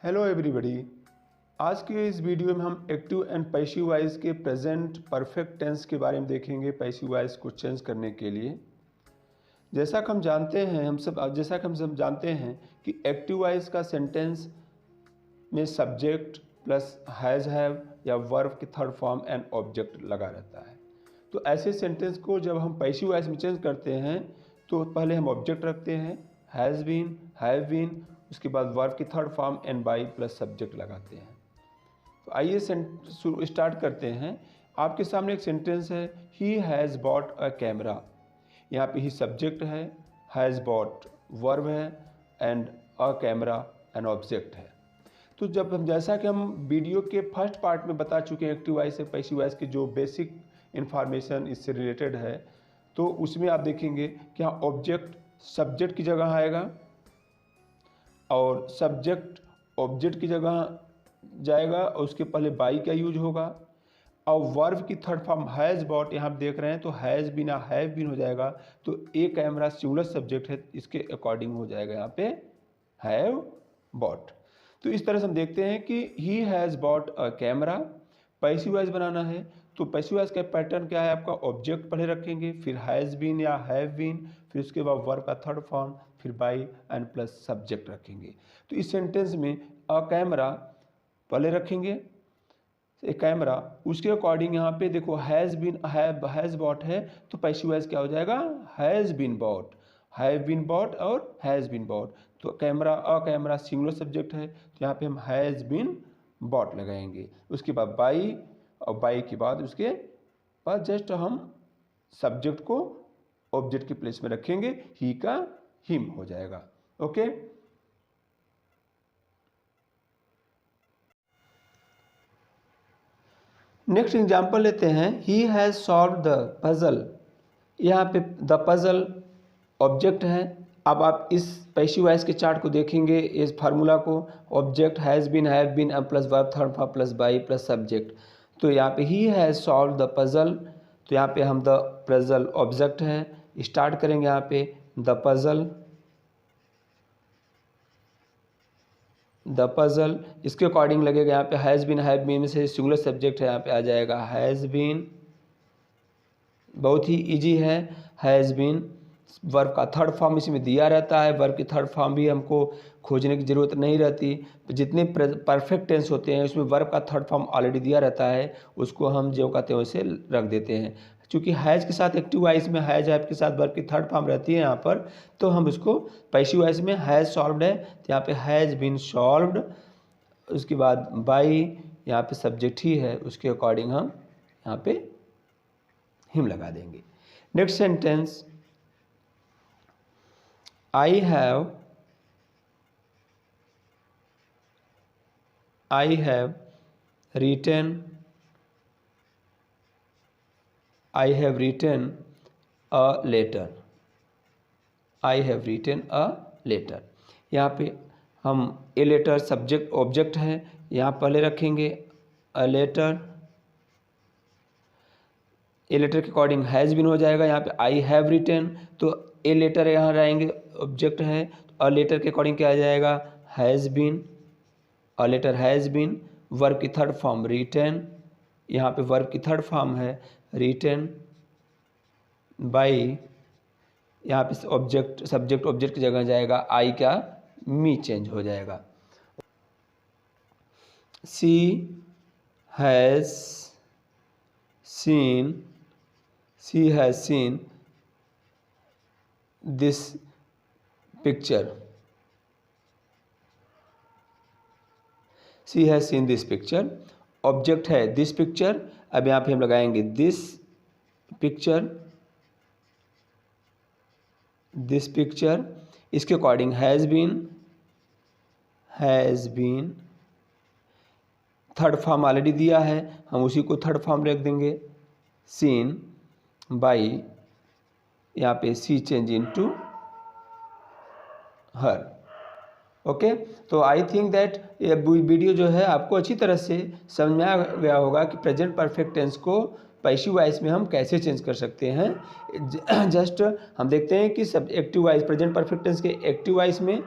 Hello everybody. आज के इस वीडियो में हम एक्टिव एंड पैसिव वॉइस के प्रेजेंट परफेक्ट टेंस के बारे में देखेंगे। पैसिव वॉइस को चेंज करने के लिए जैसा कि हम सब जानते हैं कि एक्टिव वॉइस का सेंटेंस में सब्जेक्ट प्लस हैज़ हैव या वर्ब की थर्ड फॉर्म एंड ऑब्जेक्ट लगा रहता है। तो ऐसे सेंटेंस को जब हम पैसिव वॉइस में चेंज करते हैं तो पहले हम ऑब्जेक्ट रखते हैं, हैज़ बीन, हैव बीन, उसके बाद वर्ब की third form and by plus subject लगाते हैं। तो आइए स्टार्ट करते हैं। आपके सामने एक सेंटेंस है, ही हैज़ बॉट अ कैमरा। यहाँ पे ही सब्जेक्ट है, हैज़ बॉट वर्ब है and a camera an object है। तो जैसा कि हम वीडियो के फर्स्ट पार्ट में बता चुके हैं एक्टिव वॉइस से पैसिव वॉइस के जो बेसिक इन्फॉर्मेशन इससे रिलेटेड है, तो उसमें आप देखेंगे कि यहाँ ऑब्जेक्ट सब्जेक्ट की जगह आएगा और सब्जेक्ट ऑब्जेक्ट की जगह जाएगा और उसके पहले बाई का यूज होगा और वर्ब की थर्ड फॉर्म हैज़ बॉट यहाँ देख रहे हैं तो हैज़ बीन या हैव बीन हो जाएगा। तो ए कैमरा सिंगुलर सब्जेक्ट है, इसके अकॉर्डिंग हो जाएगा यहाँ पे हैव बॉट। तो इस तरह से हम देखते हैं कि he has bought a camera. Passive voice बनाना है तो पैसिव वॉइस का पैटर्न क्या है, आपका ऑब्जेक्ट पहले रखेंगे, फिर हैज़ बीन या हैव बीन, फिर उसके बाद वर्ब का थर्ड फॉर्म, फिर बाई एंड प्लस सब्जेक्ट रखेंगे। तो इस सेंटेंस में अ कैमरा पहले रखेंगे, एक कैमरा, उसके अकॉर्डिंग यहाँ पे देखो हैज़ बीन हैज़ बॉट है तो पैसिव वॉइस क्या हो जाएगा, has been bought, have been bought और हैज़ बीन बॉट। तो camera a camera singular subject है तो यहाँ पे हम हैज़ बीन बॉट लगाएंगे। उसके बाद बाई और बाई के बाद उसके बाद जस्ट हम सब्जेक्ट को ऑब्जेक्ट के प्लेस में रखेंगे, ही का हिम हो जाएगा। ओके, नेक्स्ट एग्जाम्पल लेते हैं, ही हैज़ सॉल्व द पजल। यहाँ पे द पजल ऑब्जेक्ट है। अब आप इस पैसिव वॉइस के चार्ट को देखेंगे, इस फार्मूला को, object has been, have been and plus verb third form plus by plus subject. तो यहाँ पे ही हैज़ सॉल्व द पजल, तो यहाँ पे हम द पजल ऑब्जेक्ट है, स्टार्ट करेंगे यहाँ पे द पजल, इसके अकॉर्डिंग लगेगा यहाँ पे हैज़ बीन, हैव बीन में से सिंगुलर सब्जेक्ट है, यहाँ पे आ जाएगा हैज़ बीन। बहुत ही इजी है, हैज़ बीन। वर्ब का थर्ड फॉर्म इसमें दिया रहता है, वर्ब की थर्ड फॉर्म भी हमको खोजने की ज़रूरत नहीं रहती। जितने परफेक्ट टेंस होते हैं उसमें वर्ब का थर्ड फॉर्म ऑलरेडी दिया रहता है, उसको हम जो कहते हैं वैसे रख देते हैं। क्योंकि हैज़ के साथ एक्टिव वॉइस में हैज़ हैव के साथ वर्ब की थर्ड फॉर्म रहती है यहाँ पर, तो हम उसको पैसिव वॉइस में हैज़ सॉल्व्ड है तो यहाँ पे हैज़ बीन सॉल्व्ड, उसके बाद बाई यहाँ पे सब्जेक्ट ही है, उसके अकॉर्डिंग हम यहाँ पे हिम लगा देंगे। Next sentence, I have written a letter। I have written a letter। यहाँ पे हम ए लेटर सब्जेक्ट ऑब्जेक्ट है, यहाँ पहले रखेंगे अ लेटर, ए लेटर के अकॉर्डिंग हैज़ बीन हो जाएगा। यहाँ पे आई हैव रिटन, तो ए लेटर यहाँ रहेंगे, ऑब्जेक्ट है, अ लेटर के अकॉर्डिंग क्या आ जाएगा, has been, a letter has been, verb की थर्ड फॉर्म रिटन, यहाँ पे वर्ब की थर्ड फॉर्म है रिटन, बाई, यहाँ पे ऑब्जेक्ट सब्जेक्ट ऑब्जेक्ट की जगह जाएगा, आई का मी चेंज हो जाएगा। She has seen this picture। She has seen this picture, object है दिस पिक्चर। अब यहाँ पे हम लगाएंगे दिस पिक्चर, इसके according has been, third form already दिया है, हम उसी को थर्ड फॉर्म रख देंगे, सीन, बाई, यहाँ पे सी चेंज इनटू हर। ओके, तो आई थिंक दैट ये वीडियो जो है आपको अच्छी तरह से समझ में आ गया होगा कि प्रेजेंट परफेक्ट टेंस को पैसिव वॉइस में हम कैसे चेंज कर सकते हैं। जस्ट हम देखते हैं कि सब active voice, present perfect tense के एक्टिव वॉइस में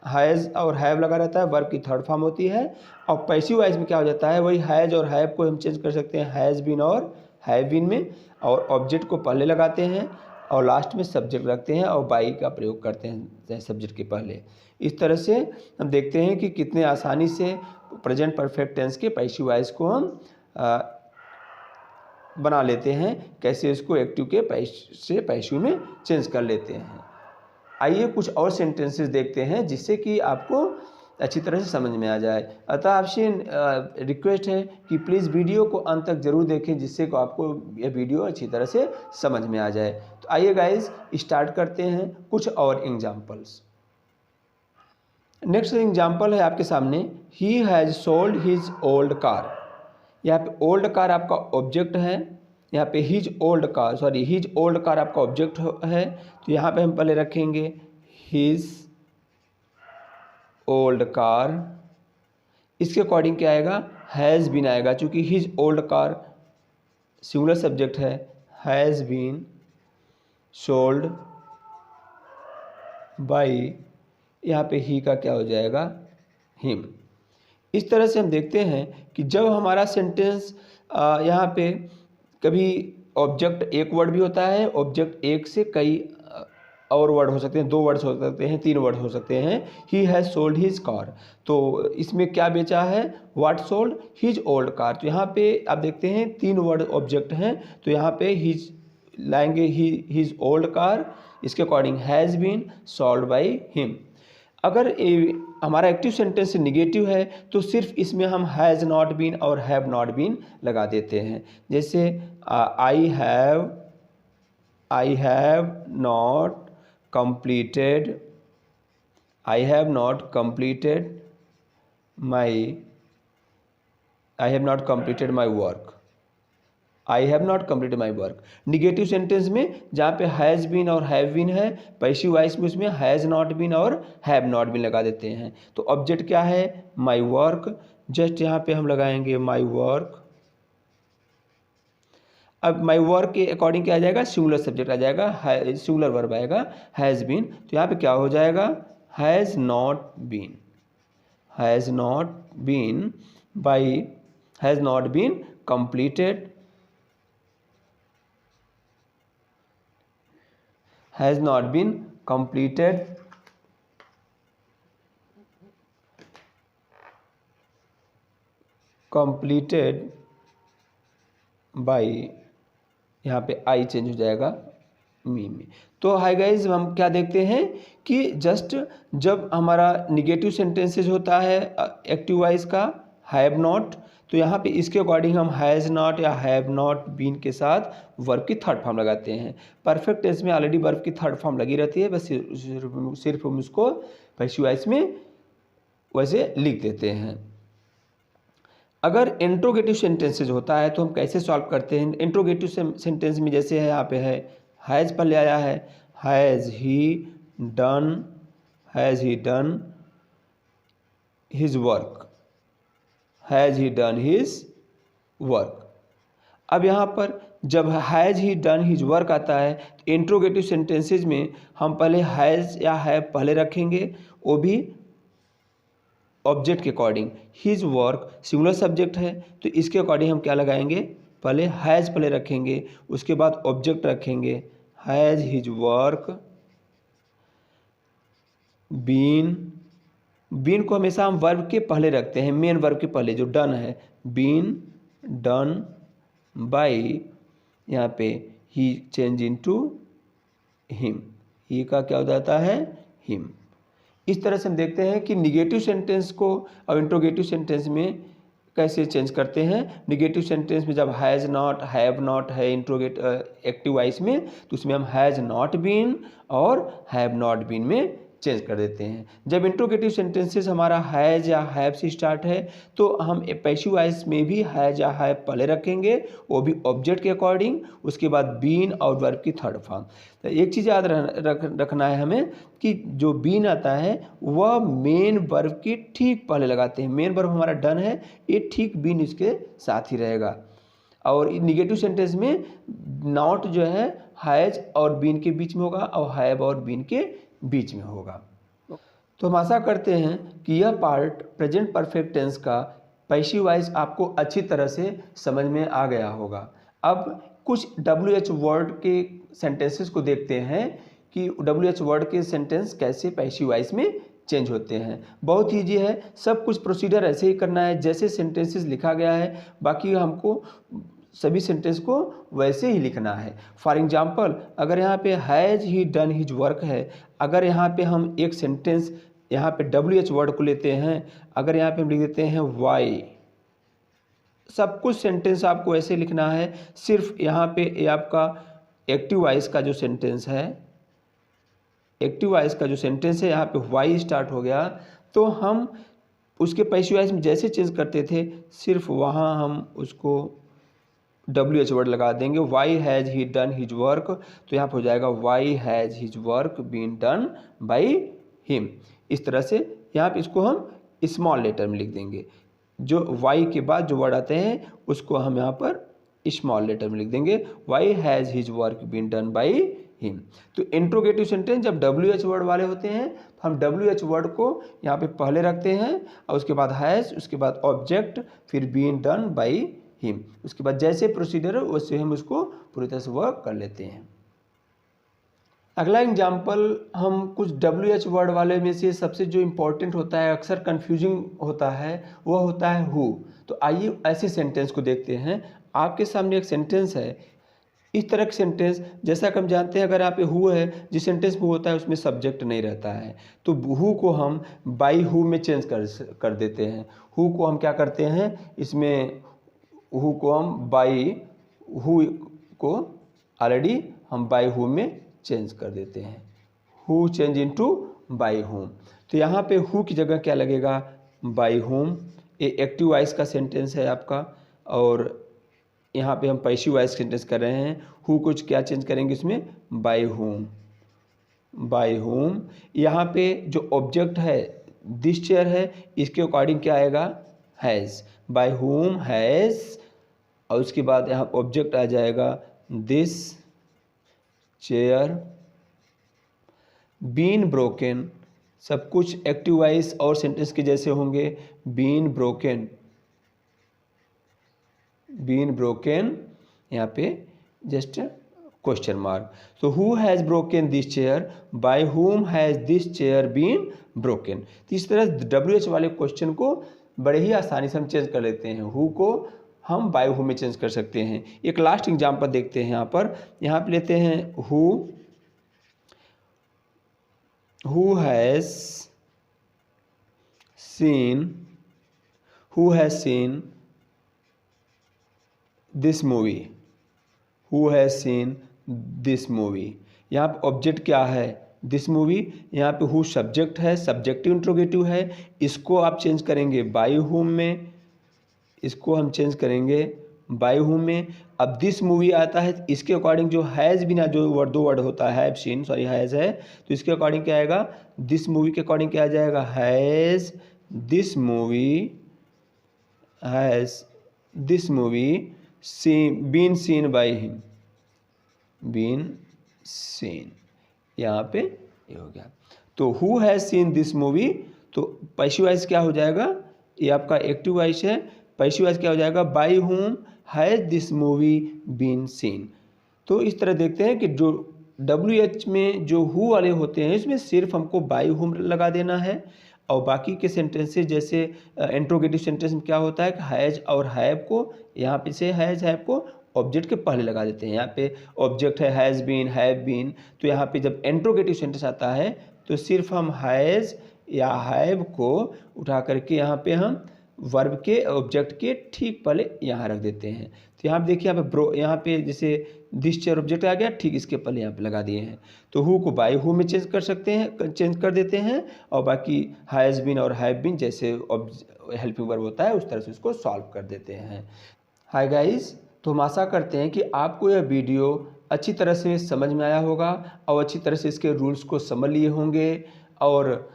हैज़ और हैव लगा रहता है, वर्ब की थर्ड फॉर्म होती है। और पैसिव वॉइस में क्या हो जाता है, वही हैज़ और हैव को हम चेंज कर सकते हैं हैज़ बीन और हैव बीन में, और ऑब्जेक्ट को पहले लगाते हैं और लास्ट में सब्जेक्ट रखते हैं और बाई का प्रयोग करते हैं सब्जेक्ट के पहले। इस तरह से हम देखते हैं कि कितने आसानी से प्रेजेंट परफेक्ट टेंस के पैसिव वॉइस को हम बना लेते हैं, कैसे इसको एक्टिव के से पैसिव में चेंज कर लेते हैं। आइए कुछ और सेंटेंसेस देखते हैं जिससे कि आपको अच्छी तरह से समझ में आ जाए। अतः आपसे रिक्वेस्ट है कि प्लीज़ वीडियो को अंत तक ज़रूर देखें, जिससे कि आपको यह वीडियो अच्छी तरह से समझ में आ जाए। तो आइए गाइस स्टार्ट करते हैं कुछ और एग्जांपल्स। नेक्स्ट एग्जांपल है आपके सामने, he has sold his old car. यहाँ पे ओल्ड कार आपका ऑब्जेक्ट है, यहाँ पे हिज ओल्ड कार आपका ऑब्जेक्ट है। तो यहाँ पे हम पहले रखेंगे हिज ओल्ड कार, इसके अकॉर्डिंग क्या आएगा, हैज़ बीन आएगा, चूँकि his old car singular subject है, हैज़ बीन सोल्ड बाई, यहाँ पे ही का क्या हो जाएगा, हिम। इस तरह से हम देखते हैं कि जब हमारा सेंटेंस यहाँ पे कभी ऑब्जेक्ट एक वर्ड भी होता है, ऑब्जेक्ट एक से कई और वर्ड हो सकते हैं, 2 वर्ड्स हो सकते हैं, 3 वर्ड हो सकते हैं। He has sold his car, तो इसमें क्या बेचा है, what sold his old car. तो यहाँ पे आप देखते हैं 3 वर्ड ऑब्जेक्ट हैं, तो यहाँ पे हिज लाएंगे हिज ओल्ड कार, इसके according has been sold by him. अगर हमारा एक्टिव सेंटेंस निगेटिव है तो सिर्फ इसमें हम हैज़ नॉट बीन और हैव नॉट बीन लगा देते हैं। जैसे I have not completed I have not completed my work। I have not completed my work। Negative sentence में जहाँ पे हैज़ बीन और हैव बीन है, पैसिव वॉइस में उसमें हैज़ नॉट बीन और हैव नॉट बीन लगा देते हैं। तो ऑब्जेक्ट क्या है, माई वर्क, जस्ट यहाँ पे हम लगाएंगे माई वर्क। अब माई वर्क के अकॉर्डिंग क्या आ जाएगा, सिंगुलर सब्जेक्ट आ जाएगा, सिंगुलर वर्ब आएगा हैज़ बीन। तो यहाँ पे क्या हो जाएगा, has not been by has not been completed, has not been completed by, यहाँ पे आई चेंज हो जाएगा मी में। तो हाय गाइज, हम क्या देखते हैं कि जस्ट जब हमारा निगेटिव सेंटेंसेज होता है एक्टिव वॉइस का हैव नॉट, तो यहाँ पे इसके अकॉर्डिंग हम हैज़ नॉट या हैव नॉट बीन के साथ वर्ब की थर्ड फॉर्म लगाते हैं। परफेक्ट टेंस में ऑलरेडी वर्ब की थर्ड फॉर्म लगी रहती है, बस सिर्फ हम उसको पैसिव वॉइस में वैसे लिख देते हैं। अगर इंट्रोगेटिव सेंटेंसेज होता है तो हम कैसे सॉल्व करते हैं। इंट्रोगेटिव सेंटेंस में जैसे है यहाँ पे है हैज़ पहले आया है, has he done his work, has he done his work. अब यहाँ पर जब has he done his work आता है तो इंट्रोगेटिव सेंटेंसेज में हम पहले हैज़ या हैव पहले रखेंगे, वो भी ऑब्जेक्ट के according. His work singular subject है तो इसके अकॉर्डिंग हम क्या लगाएंगे, पहले हैज़ पहले रखेंगे, उसके बाद ऑब्जेक्ट रखेंगे, हैज़ हिज वर्क बीन को हमेशा हम वर्ब के पहले रखते हैं, मेन वर्ब के पहले जो डन है, बीन डन बाई, यहाँ पे ही चेंज इनटू हिम, ही का क्या हो जाता है, हिम। इस तरह से हम देखते हैं कि निगेटिव सेंटेंस को और इंट्रोगेटिव सेंटेंस में कैसे चेंज करते हैं। निगेटिव सेंटेंस में जब हैज़ नॉट हैव नॉट है एक्टिव वॉइस में, तो उसमें हम हैज़ नॉट बीन और हैव नॉट बीन में चेंज कर देते हैं। जब इंट्रोगेटिव सेंटेंसेस हमारा हैज़ या हैव से स्टार्ट है तो हम पैसिव वॉइस में भी हैज़ या हैव पहले रखेंगे, वो भी ऑब्जेक्ट के अकॉर्डिंग, उसके बाद बीन और वर्ब की थर्ड फॉर्म। तो एक चीज़ याद रखना है हमें कि जो बीन आता है वह मेन वर्ब की ठीक पहले लगाते हैं। मेन वर्ब हमारा डन है, ये ठीक बीन इसके साथ ही रहेगा। और निगेटिव सेंटेंस में नॉट जो है हैज़ और बीन के बीच में होगा और हैव और बीन के बीच में होगा। तो हम आशा करते हैं कि यह पार्ट प्रेजेंट परफेक्ट टेंस का पैसिव वॉइस आपको अच्छी तरह से समझ में आ गया होगा। अब कुछ WH वर्ड के सेंटेंसेस को देखते हैं कि WH वर्ड के सेंटेंस कैसे पैसिव वॉइस में चेंज होते हैं। बहुत ईजी है, सब कुछ प्रोसीजर ऐसे ही करना है जैसे सेंटेंसेस लिखा गया है, बाकी हमको सभी सेंटेंस को वैसे ही लिखना है। फॉर एग्जाम्पल, अगर यहाँ पे has he done his work है, अगर यहाँ पे हम एक सेंटेंस यहाँ पे WH वर्ड को लेते हैं, अगर यहाँ पे हम लिख देते हैं वाई, सब कुछ सेंटेंस आपको ऐसे लिखना है। सिर्फ यहाँ पे ये आपका एक्टिव वॉइस का जो सेंटेंस है, एक्टिव वॉइस का जो सेंटेंस है यहाँ पे वाई स्टार्ट हो गया, तो हम उसके पैसिव वॉइस में जैसे चेंज करते थे सिर्फ वहाँ हम उसको WH वर्ड लगा देंगे। Why has he done his work, तो यहाँ पर हो जाएगा why has his work been done by him. इस तरह से यहाँ पे इसको हम स्मॉल लेटर में लिख देंगे। जो वाई के बाद जो वर्ड आते हैं उसको हम यहाँ पर स्मॉल लेटर में लिख देंगे, why has his work been done by him. तो इंट्रोगेटिव सेंटेंस जब WH वर्ड वाले होते हैं तो हम WH वर्ड को यहाँ पे पहले रखते हैं और उसके बाद हैज़, उसके बाद ऑब्जेक्ट, फिर बीन डन बाई हिम। उसके बाद जैसे प्रोसीजर है वैसे हम उसको पूरी तरह से वर्क कर लेते हैं। अगला एग्जाम्पल, हम कुछ WH वर्ड वाले में से सबसे जो इम्पोर्टेंट होता है, अक्सर कन्फ्यूजिंग होता है, वह होता है हु। तो आइए ऐसे सेंटेंस को देखते हैं। आपके सामने एक सेंटेंस है, इस तरह का सेंटेंस जैसा कि हम जानते हैं, अगर यहाँ पे हु है, जिस सेंटेंस में होता है उसमें सब्जेक्ट नहीं रहता है, तो हु को हम बाई हु में चेंज कर देते हैं। हु को हम क्या करते हैं, इसमें हु को हम बाई हु को ऑलरेडी हम बाई हु में चेंज कर देते हैं। हु चेंज इनटू बाई हुम। तो यहाँ पे हु की जगह क्या लगेगा, बाई हुम। ये एक्टिव वॉइस का सेंटेंस है आपका, और यहाँ पे हम पैसिव वॉइस सेंटेंस कर रहे हैं। हु कुछ क्या चेंज करेंगे इसमें, बाई हुम, बाई हुम। यहाँ पे जो ऑब्जेक्ट है दिस चेयर है, इसके अकॉर्डिंग क्या आएगा, हैज़, बाई हुम हैज़, और उसके बाद यहाँ ऑब्जेक्ट आ जाएगा दिस चेयर बीन ब्रोकन। सब कुछ एक्टिव वॉइस और सेंटेंस के जैसे होंगे, बीन ब्रोकन, बीन ब्रोकन, यहाँ पे जस्ट क्वेश्चन मार्क। तो who has broken this chair, by whom has this chair been broken. तो इस तरह WH वाले क्वेश्चन को बड़े ही आसानी से हम चेंज कर लेते हैं। हु को हम बाय हु में चेंज कर सकते हैं। एक लास्ट एग्जांपल देखते हैं। यहाँ पे लेते हैं who has seen this movie, who has seen this movie. यहाँ पे ऑब्जेक्ट क्या है, दिस मूवी। यहाँ पे हु सब्जेक्ट है, सब्जेक्टिव इंट्रोगेटिव है, इसको आप चेंज करेंगे बाय हुम में, इसको हम चेंज करेंगे बाय हुम में। अब दिस मूवी आता है, इसके अकॉर्डिंग जो हैज़ बिना जो दो वर्ड होता है, हैव सीन, सॉरी हैज़ है, तो इसके अकॉर्डिंग क्या आएगा, दिस मूवी के अकॉर्डिंग क्या आ जाएगा, has this movie, has this movie been seen by him, been seen. यहाँ पे ये हो गया। तो who has seen this movie, तो पैसिव वॉइस क्या हो जाएगा, ये आपका एक्टिव वॉइस है। पैसिव वॉइस क्या हो जाएगा, by whom has this movie been seen. तो इस तरह देखते हैं कि जो WH में जो हु वाले होते हैं इसमें सिर्फ हमको बाय हुम लगा देना है, और बाकी के सेंटेंसेस जैसे इंट्रोगेटिव सेंटेंस में क्या होता है कि हैज़ और हैव को, यहाँ पे से हैज़ हैव को ऑब्जेक्ट के पहले लगा देते हैं। यहाँ पे ऑब्जेक्ट है हैज़ बीन, हैव बीन, तो यहाँ पे जब इंट्रोगेटिव सेंटेंस आता है तो सिर्फ हम हैज़ या हैव को उठा करके यहाँ पे हम वर्ब के ऑब्जेक्ट के ठीक पहले यहाँ रख देते हैं। तो यहाँ पे देखिए, यहाँ पे जैसे दिस चेयर ऑब्जेक्ट आ गया, ठीक इसके पहले यहाँ पे लगा दिए हैं। तो हु को बाय हु में चेंज कर सकते हैं, चेंज कर देते हैं, और बाकी हैज़ बीन और हैव बीन जैसे हेल्पिंग वर्ब होता है उस तरह से उसको सॉल्व कर देते हैं। हाय गाइस, तो हम आशा करते हैं कि आपको यह वीडियो अच्छी तरह से समझ में आया होगा और अच्छी तरह से इसके रूल्स को समझ लिए होंगे, और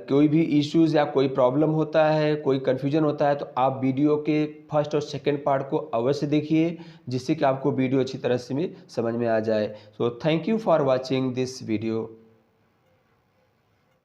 कोई भी इश्यूज़ या कोई प्रॉब्लम होता है, कोई कन्फ्यूजन होता है, तो आप वीडियो के फर्स्ट और सेकंड पार्ट को अवश्य देखिए, जिससे कि आपको वीडियो अच्छी तरह से समझ में आ जाए। So thank you for watching this video.